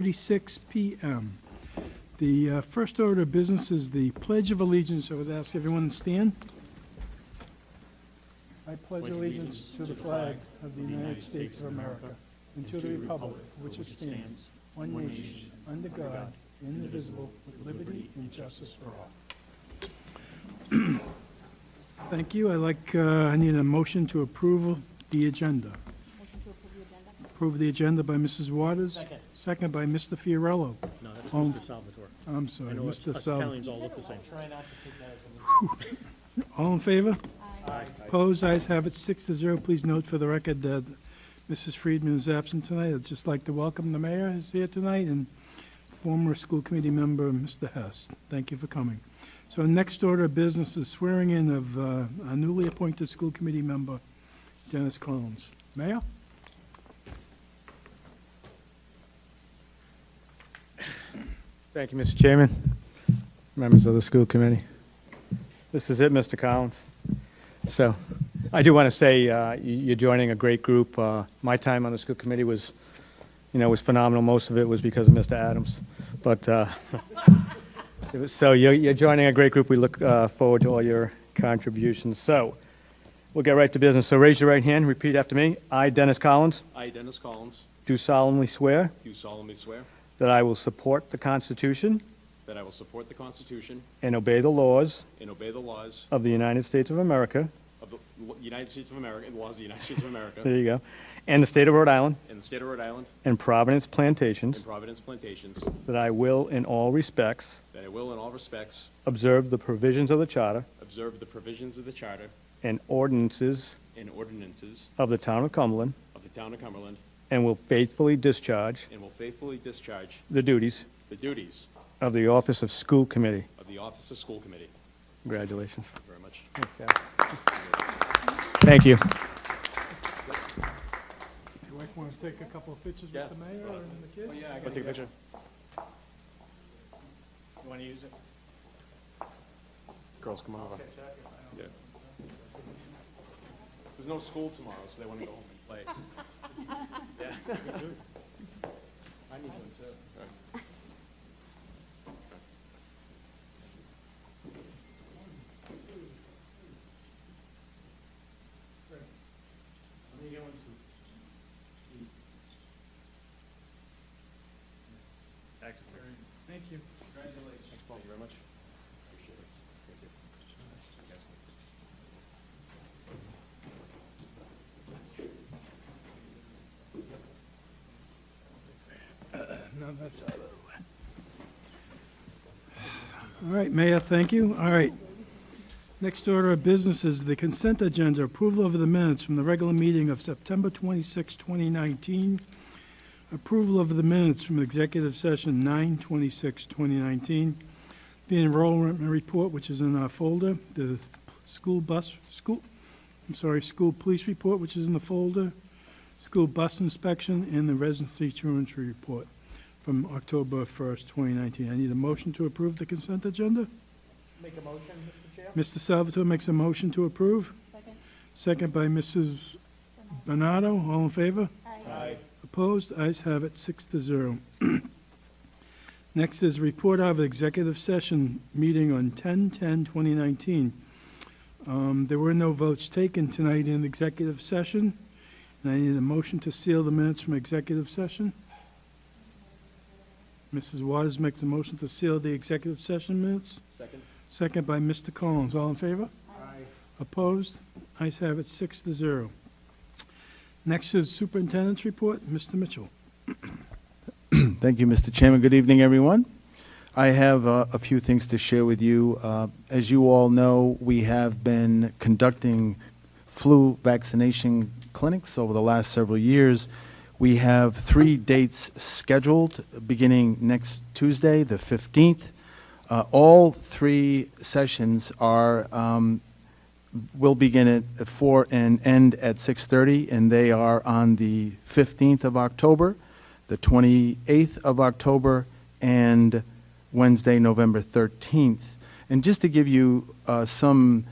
36 p.m. The first order of business is the Pledge of Allegiance. I would ask everyone to stand. I pledge allegiance to the flag of the United States of America and to the republic for which it stands, one nation, under God, indivisible, with liberty and justice for all. Thank you. I need a motion to approve the agenda. Motion to approve the agenda? Approve the agenda by Mrs. Waters. Second. Second by Mr. Fiorello. No, that was Oh. Mr. Salvatore. I'm sorry, I know us Mr. Salvatore. Italians all look the same. Try not to take that as All in favor? Aye. Opposed? Ayes have it, 6-0. Please note for the record that Mrs. Friedman is absent tonight. I'd just like to welcome the mayor who's here tonight and former school committee member, Mr. Hess. Thank you for coming. So next order of business is swearing in of a newly appointed school committee member, Dennis Collins. Mayor? Thank you, Mr. Chairman, members of the school committee. This is it, Mr. Collins. So I do want to say you're joining a great group. My time on the school committee was phenomenal. Most of it was because of Mr. Adams. But so you're joining a great group. We look forward to all your contributions. So we'll get right to business. So raise your right hand. Repeat after me. I, Dennis Collins, I, Dennis Collins, do solemnly swear do solemnly swear that I will support the Constitution that I will support the Constitution and obey the laws and obey the laws of the United States of America. of the United States of America and the laws of the United States of America There you go. And the state of Rhode Island and the state of Rhode Island and Providence Plantations, and Providence Plantations, that I will in all respects that I will in all respects observe the provisions of the Charter observe the provisions of the Charter and ordinances and ordinances of the town of Cumberland, of the town of Cumberland, and will faithfully discharge and will faithfully discharge the duties the duties of the office of school committee. of the office of school committee. Congratulations. Thank you very much. Thank you. Your wife want to take a couple of pictures Yeah. with the mayor and the kids? Want to take a picture? You want to use it? Girls, come on over. Yeah. There's no school tomorrow, so they want to go home and play. Yeah. I need one too. Thank you. Thanks, Paul, very much. Appreciate it. Thank you. No, that's out of the way. All right, Mayor, thank you. All right. Next order of business is the consent agenda, approval of the minutes from the regular meeting of September 26, 2019, approval of the minutes from executive session 9/26/2019, the enrollment report, which is in our folder, the school police report, which is in the folder, school bus inspection, and the residency truantry report from October 1st, 2019. I need a motion to approve the consent agenda. Make a motion, Mr. Chair? Mr. Salvatore makes a motion to approve. Second? Second by Mrs. Bernardo. All in favor? Aye. Opposed? Ayes have it, 6-0. Next is report of executive session meeting on 10/10/2019. There were no votes taken tonight in executive session, and I need a motion to seal the minutes from executive session. Mrs. Waters makes a motion to seal the executive session minutes. Second? Second by Mr. Collins. All in favor? Aye. Opposed? Ayes have it, 6-0. Next is Superintendents Report. Mr. Mitchell. Thank you, Mr. Chairman. Good evening, everyone. I have a few things to share with you. As you all know, we have been conducting flu vaccination clinics over the last several years. We have 3 dates scheduled beginning next Tuesday, the 15th. All 3 sessions will begin at 4 and end at 6:30, and they are on the 15th of October, the 28th of October, and Wednesday, November 13th. And just to give you some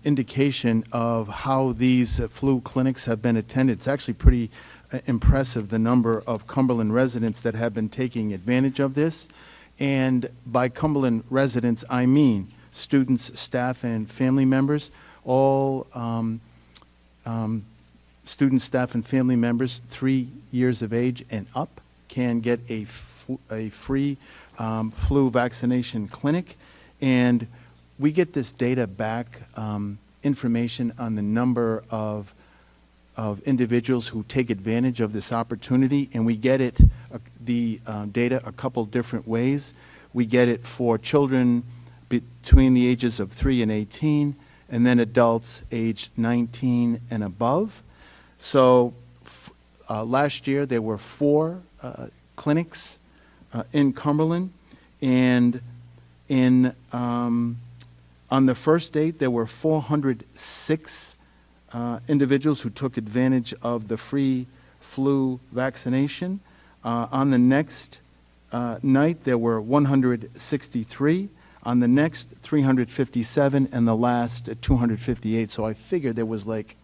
indication of how these flu clinics have been attended, it's actually pretty impressive, the number of Cumberland residents that have been taking advantage of this. And by Cumberland residents, I mean students, staff, and family members. All students, staff, and family members 3 years of age and up can get a free flu vaccination clinic. And we get this data back, information on the number of individuals who take advantage of this opportunity, and we get it, the data, a couple different ways. We get it for children between the ages of 3 and 18, and then adults aged 19 and above. So last year there were 4 clinics in Cumberland, and on the first date there were 406 individuals who took advantage of the free flu vaccination. On the next night, there were 163. On the next, 357, and the last, 258. So I figured there was like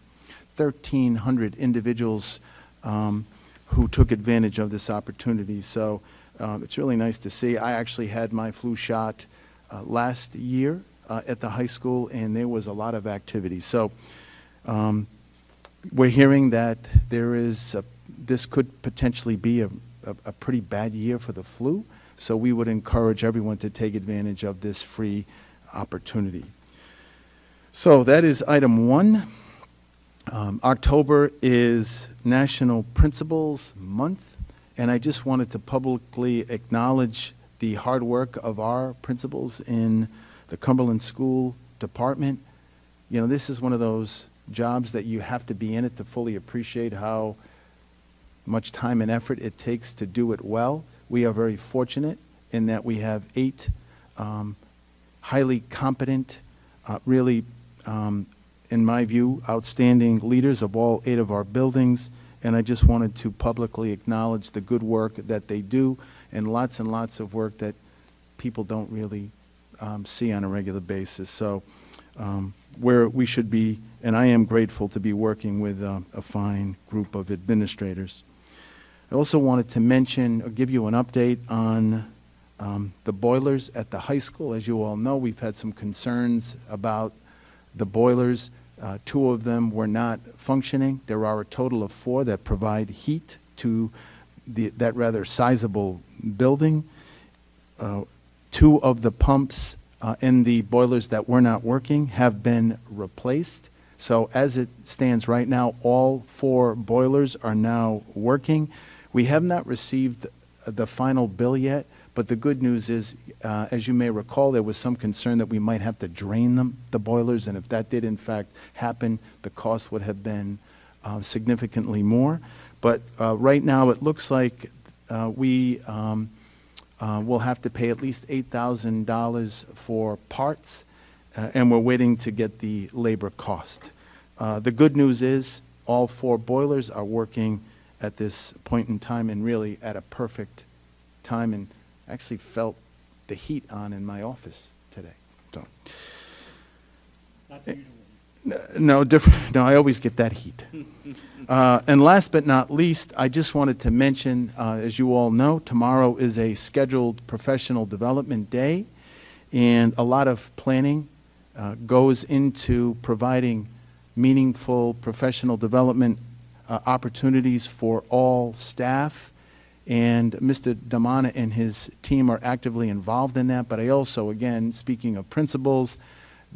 1,300 individuals who took advantage of this opportunity. So it's really nice to see. I actually had my flu shot last year at the high school, and there was a lot of activity. So we're hearing that this could potentially be a pretty bad year for the flu, so we would encourage everyone to take advantage of this free opportunity. So that is item 1. October is National Principals Month, and I just wanted to publicly acknowledge the hard work of our principals in the Cumberland School Department. You know, this is one of those jobs that you have to be in it to fully appreciate how much time and effort it takes to do it well. We are very fortunate in that we have 8 highly competent, really, in my view, outstanding leaders of all 8 of our buildings, and I just wanted to publicly acknowledge the good work that they do, and lots of work that people don't really see on a regular basis. So where we should be, and I am grateful to be working with a fine group of administrators. I also wanted to mention, or give you an update on the boilers at the high school. As you all know, we've had some concerns about the boilers. 2 of them were not functioning. There are a total of 4 that provide heat to that rather sizable building. 2 of the pumps in the boilers that were not working have been replaced. So as it stands right now, all 4 boilers are now working. We have not received the final bill yet, but the good news is, as you may recall, there was some concern that we might have to drain the boilers, and if that did in fact happen, the cost would have been significantly more. But right now it looks like we will have to pay at least $8,000 for parts, and we're waiting to get the labor cost. The good news is all 4 boilers are working at this point in time, and really at a perfect time, and actually felt the heat on in my office today. So, Not usually. no, different. No, I always get that heat. And last but not least, I just wanted to mention, as you all know, tomorrow is a scheduled professional development day, and a lot of planning goes into providing meaningful professional development opportunities for all staff. And Mr. Damana and his team are actively involved in that. But I also, again, speaking of principals,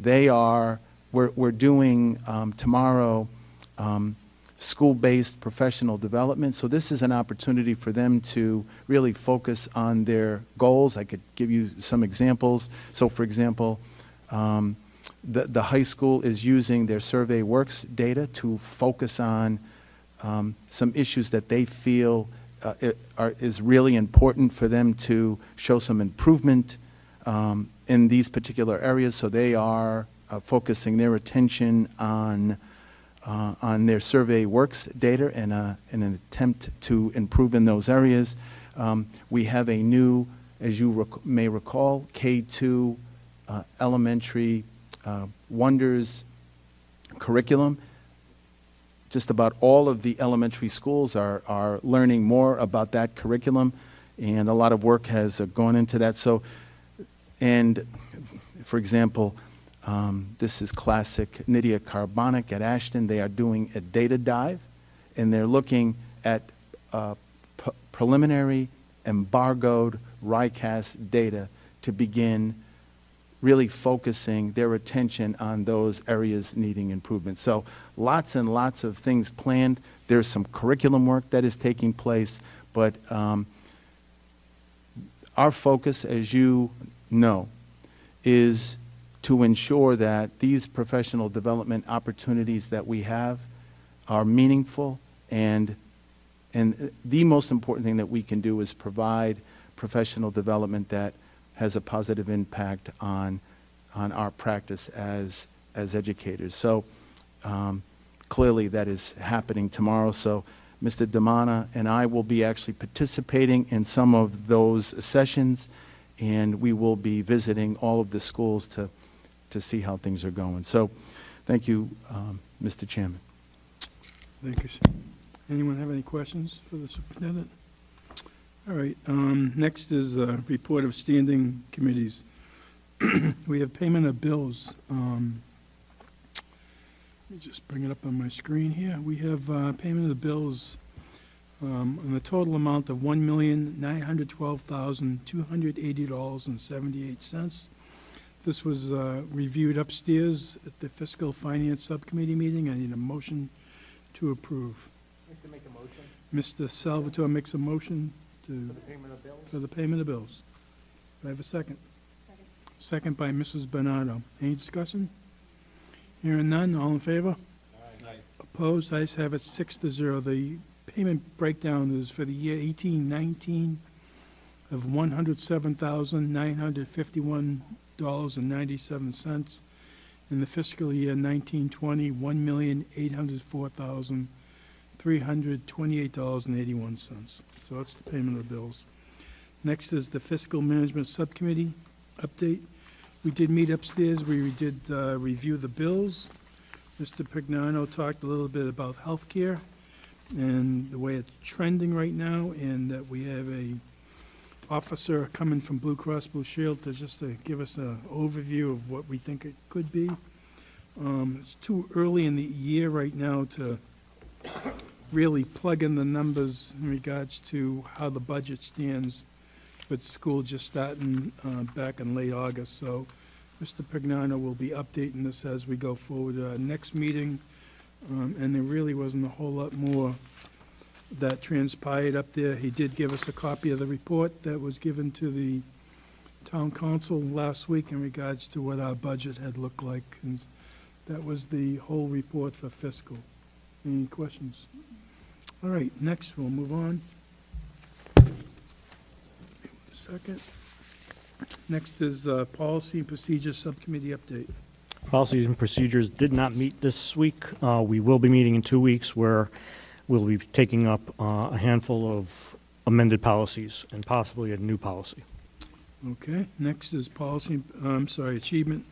we're doing tomorrow school-based professional development. So this is an opportunity for them to really focus on their goals. I could give you some examples. So for example, the high school is using their Survey Works data to focus on some issues that they feel is really important for them to show some improvement in these particular areas. So they are focusing their attention on their Survey Works data in an attempt to improve in those areas. We have a new, as you may recall, K-2 elementary Wonders curriculum just about all of the elementary schools are learning more about that curriculum, and a lot of work has gone into that. So, and for example, this is classic Nydia Carbonic at Ashton. They are doing a data dive, and they're looking at preliminary embargoed RICAS data to begin really focusing their attention on those areas needing improvement. So lots and lots of things planned. There's some curriculum work that is taking place, but our focus, as you know, is to ensure that these professional development opportunities that we have are meaningful, and the most important thing that we can do is provide professional development that has a positive impact on our practice as educators. So clearly that is happening tomorrow. So Mr. Damana and I will be actually participating in some of those sessions, and we will be visiting all of the schools to see how things are going. So thank you, Mr. Chairman. Thank you, sir. Anyone have any questions for the superintendent? All right, next is a report of standing committees. We have payment of bills. Let me just bring it up on my screen here. We have payment of bills in the total amount of $1,912,280.78. This was reviewed upstairs at the Fiscal Finance Subcommittee meeting. I need a motion to approve. I'd like to make a motion Mr. Salvatore makes a motion for to, the payment of bills. for the payment of bills. Do I have a second? Second by Mrs. Bernardo. Any discussion? Hearing none, all in favor? Aye. Opposed, ayes have it 6-0. The payment breakdown is for the year 18-19 of $107,951.97. In the fiscal year 19-20, $1,804,328.81. So that's the payment of bills. Next is the Fiscal Management Subcommittee update. We did meet upstairs. We did review the bills. Mr. Pignano talked a little bit about healthcare and the way it's trending right now, and that we have a officer coming from Blue Cross Blue Shield to just to give us an overview of what we think it could be. It's too early in the year right now to really plug in the numbers in regards to how the budget stands, with school just starting back in late August. So Mr. Pignano will be updating this as we go forward. Next meeting, and there really wasn't a whole lot more that transpired up there. He did give us a copy of the report that was given to the town council last week in regards to what our budget had looked like. And that was the whole report for fiscal. Any questions? All right, next we'll move on. Second. Next is Policy and Procedures Subcommittee update. Policies and procedures did not meet this week. We will be meeting in 2 weeks, where we'll be taking up a handful of amended policies and possibly a new policy. Okay, next is Achievement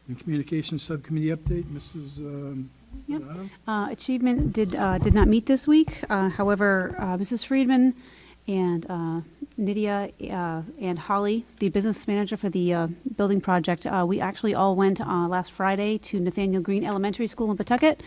and Communications Subcommittee update. Mrs. Yep. Bernardo? Achievement did not meet this week. However, Mrs. Friedman and Nydia and Holly, the business manager for the building project, we actually all went last Friday to Nathaniel Green Elementary School in Pawtucket.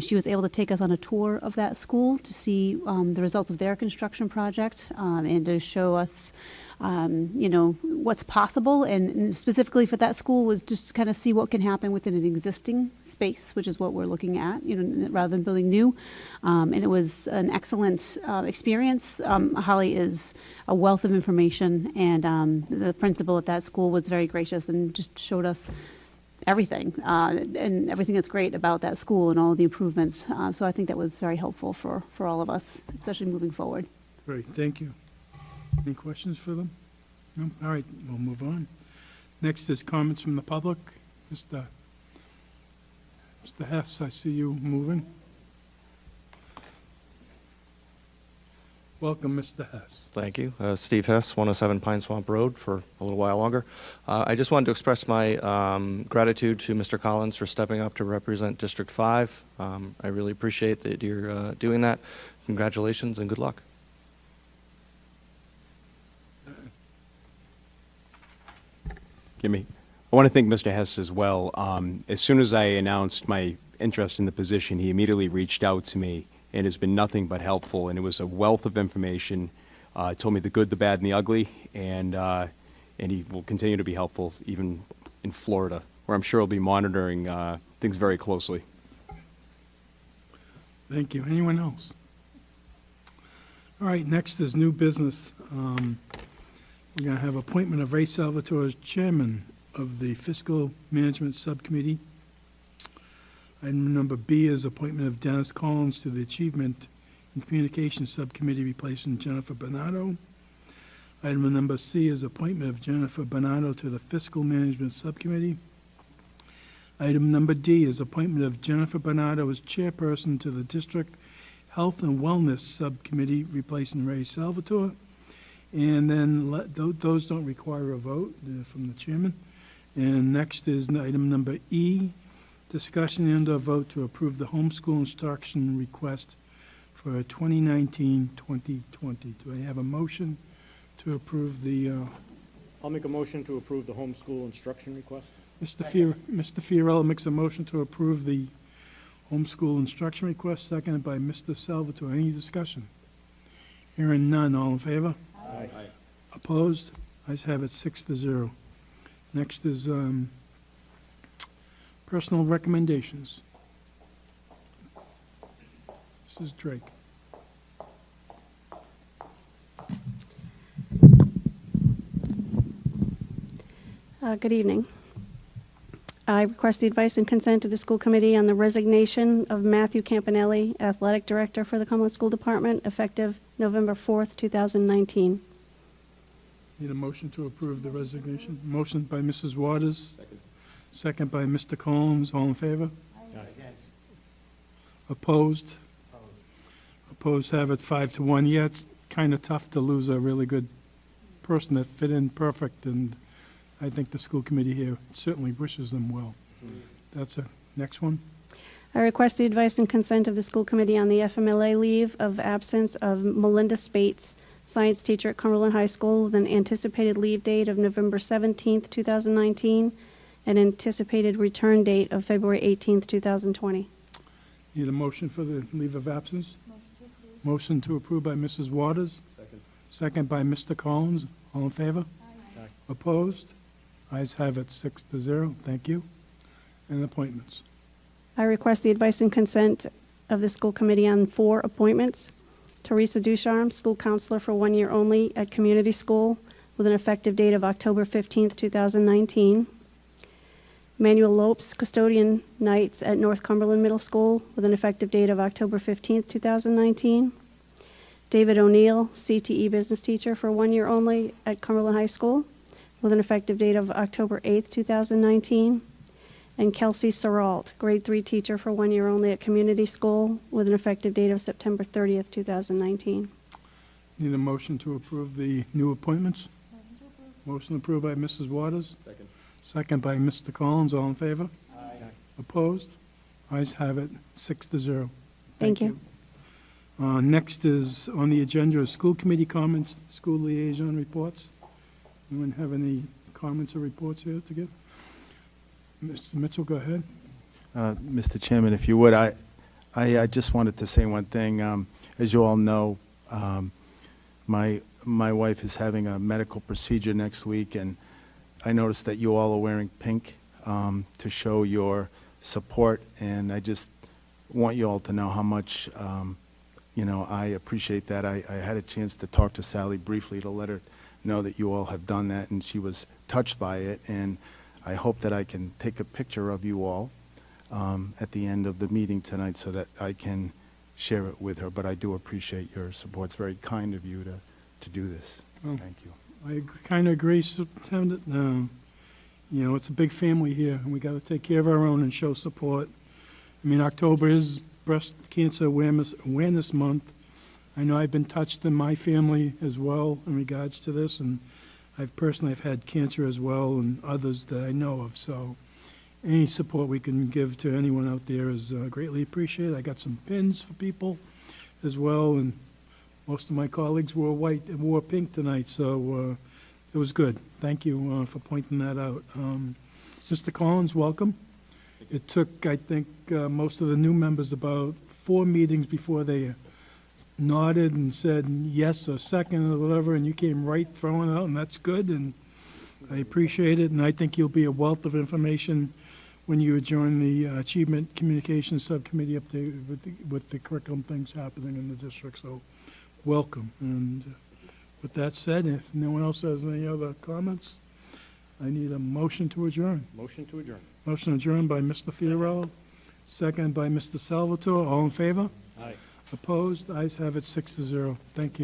She was able to take us on a tour of that school to see the results of their construction project, and to show us what's possible, and specifically for that school was just to kind of see what can happen within an existing space, which is what we're looking at, rather than building new. And it was an excellent experience. Holly is a wealth of information, and the principal at that school was very gracious and just showed us everything, and everything that's great about that school and all of the improvements. So I think that was very helpful for all of us, especially moving forward. Great, thank you. Any questions for them? No? All right, we'll move on. Next is comments from the public. Mr. Hess, I see you moving. Welcome, Mr. Hess. Thank you. Steve Hess, 107 Pine Swamp Road for a little while longer. I just wanted to express my gratitude to Mr. Collins for stepping up to represent District 5. I really appreciate that you're doing that. Congratulations and good luck. I want to thank Mr. Hess as well. As soon as I announced my interest in the position, he immediately reached out to me and has been nothing but helpful. And it was a wealth of information. Told me the good, the bad, and the ugly. And he will continue to be helpful even in Florida, where I'm sure he'll be monitoring things very closely. Thank you. Anyone else? All right, next is new business. We're going to have appointment of Ray Salvatore as chairman of the Fiscal Management Subcommittee. Item number B is appointment of Dennis Collins to the Achievement and Communications Subcommittee, replacing Jennifer Bernardo. Item number C is appointment of Jennifer Bernardo to the Fiscal Management Subcommittee. Item number D is appointment of Jennifer Bernardo as chairperson to the District Health and Wellness Subcommittee, replacing Ray Salvatore. And then those don't require a vote from the chairman. And next is item number E, discussion and/or vote to approve the homeschool instruction request for 2019-2020. Do I have a motion to approve the, I'll make a motion to approve the homeschool instruction request. Mr. Fiorello makes a motion to approve the homeschool instruction request, seconded by Mr. Salvatore. Any discussion? Hearing none, all in favor? Aye. Opposed? Ayes have it, 6-0. Next is personal recommendations. Mrs. Drake. Good evening. I request the advice and consent of the school committee on the resignation of Matthew Campanelli, athletic director for the Cumberland School Department, effective November 4th, 2019. Need a motion to approve the resignation? Motion by Mrs. Waters. Second by Mr. Collins. All in favor? Opposed? Opposed have it 5-1. Yeah, it's kind of tough to lose a really good person that fit in perfect, and I think the school committee here certainly wishes them well. That's a next one. I request the advice and consent of the school committee on the FMLA leave of absence of Melinda Spates, science teacher at Cumberland High School, with an anticipated leave date of November 17th, 2019, and anticipated return date of February 18th, 2020. Need a motion for the leave of absence? Motion to approve by Mrs. Waters. Second by Mr. Collins. All in favor? Opposed? Ayes have it, 6-0. Thank you. And appointments. I request the advice and consent of the school committee on 4 appointments. Teresa Ducharme, school counselor for 1 year only at community school, with an effective date of October 15th, 2019. Manuel Lopes, custodian nights at North Cumberland Middle School, with an effective date of October 15th, 2019. David O'Neill, CTE business teacher for 1 year only at Cumberland High School, with an effective date of October 8th, 2019. And Kelsey Saralt, grade 3 teacher for 1 year only at community school, with an effective date of September 30th, 2019. Need a motion to approve the new appointments? Motion approved by Mrs. Waters. Second by Mr. Collins. All in favor? Opposed? Ayes have it, 6-0. Thank you. Next is on the agenda is school committee comments, school liaison reports. Anyone have any comments or reports here to give? Mr. Mitchell, go ahead. Mr. Chairman, if you would, I just wanted to say one thing. As you all know, my wife is having a medical procedure next week, and I noticed that you all are wearing pink to show your support, and I just want you all to know how much, I appreciate that. I had a chance to talk to Sally briefly to let her know that you all have done that, and she was touched by it, and I hope that I can take a picture of you all at the end of the meeting tonight so that I can share it with her, but I do appreciate your support. It's very kind of you to do this. Well, Thank you. I kind of agree, Superintendent. It's a big family here, and we got to take care of our own and show support. I mean, October is Breast Cancer Awareness Month. I know I've been touched in my family as well in regards to this, and I've had cancer as well, and others that I know of, so any support we can give to anyone out there is greatly appreciated. I got some pins for people as well, and most of my colleagues wore white and wore pink tonight, so it was good. Thank you for pointing that out. Mr. Collins, welcome. It took, I think, most of the new members about 4 meetings before they nodded and said yes or second or whatever, and you came right throwing it out, and that's good, and I appreciate it, and I think you'll be a wealth of information when you join the Achievement Communications Subcommittee up there with the curriculum things happening in the district, so welcome. And with that said, if no one else has any other comments, I need a motion to adjourn. Motion to adjourn. Motion adjourned by Mr. Fiorello, second by Mr. Salvatore. All in favor? Aye. Opposed? Ayes have it 6-0. Thank you.